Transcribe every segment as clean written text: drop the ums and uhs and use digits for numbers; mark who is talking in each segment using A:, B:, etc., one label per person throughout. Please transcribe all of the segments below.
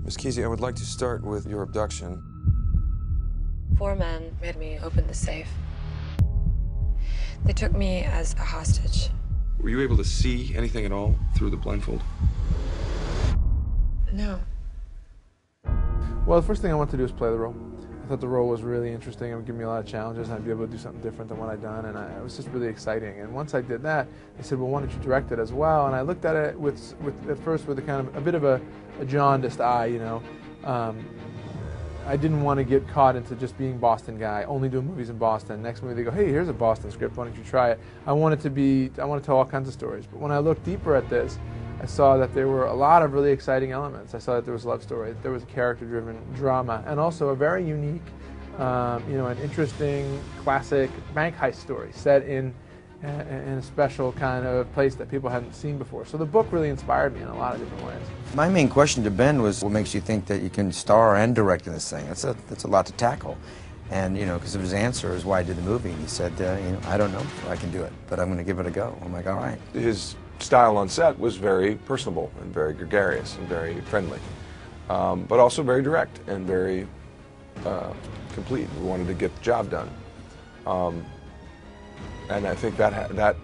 A: Miss Kesey, I would like to start with your abduction.
B: 4 men made me open the safe. They took me as a hostage.
A: Were you able to see anything at all through the blindfold?
B: No.
C: Well, the first thing I wanted to do was play the role. I thought the role was really interesting. It would give me a lot of challenges, and I'd be able to do something different than what I'd done, and it was just really exciting. And once I did that, they said, well, why don't you direct it as well? And I looked at it at first with a kind of a bit of a jaundiced eye, you know. I didn't want to get caught into just being Boston guy, only doing movies in Boston. Next movie they go, hey, here's a Boston script, why don't you try it? I want to tell all kinds of stories. But when I looked deeper at this, I saw that there were a lot of really exciting elements. I saw that there was a love story, that there was a character-driven drama, and also a very unique, an interesting classic bank heist story set in a special kind of place that people hadn't seen before. So the book really inspired me in a lot of different ways.
D: My main question to Ben was, what makes you think that you can star and direct in this thing? That's a lot to tackle. And, because of his answer is why I did the movie. He said, I don't know if I can do it, but I'm going to give it a go. I'm like, all right.
A: His style on set was very personable and very gregarious and very friendly, but also very direct and very complete. We wanted to get the job done. And I think that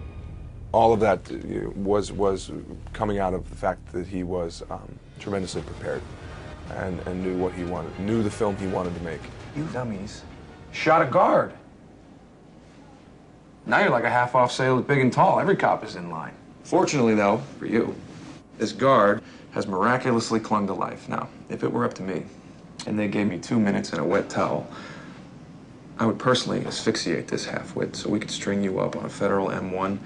A: all of that was coming out of the fact that he was tremendously prepared and knew what he wanted, knew the film he wanted to make.
E: You dummies shot a guard. Now you're like a half-off sale at Big and Tall. Every cop is in line. Fortunately, though, for you, this guard has miraculously clung to life. Now, if it were up to me, and they gave me 2 minutes and a wet towel, I would personally asphyxiate this half-wit so we could string you up on a federal M1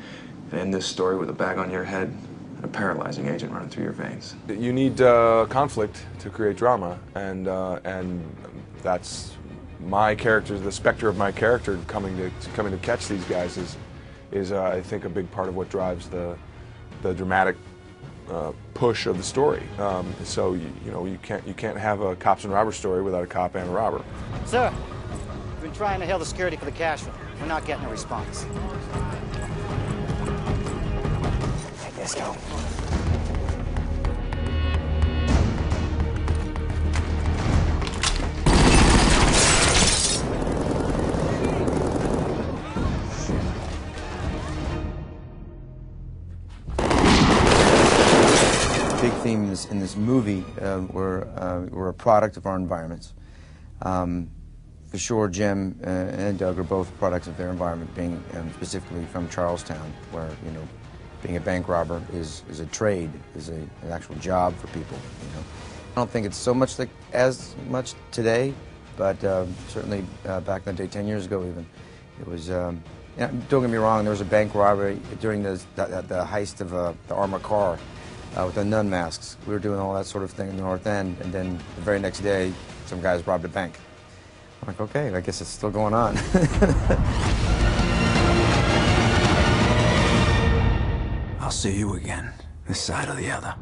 E: and end this story with a bag on your head and a paralyzing agent running through your veins.
A: You need conflict to create drama, and that's my character, the specter of my character coming to catch these guys is I think a big part of what drives the dramatic push of the story. So you can't have a cops and robbers story without a cop and a robber.
F: Sir, we've been trying to hail the security for the cash room. We're not getting a response.
D: Take this, go. Big themes in this movie were a product of our environments. For sure, Jim and Doug are both products of their environment, being specifically from Charlestown, where being a bank robber is a trade, is an actual job for people. I don't think it's so much as much today, but certainly back in the day, 10 years ago even, it was. Don't get me wrong, there was a bank robbery during the heist of the armored car. With the nun masks. We were doing all that sort of thing in the North End, and then the very next day, some guys robbed a bank. I'm like, okay, I guess it's still going on.
G: I'll see you again, this side or the other.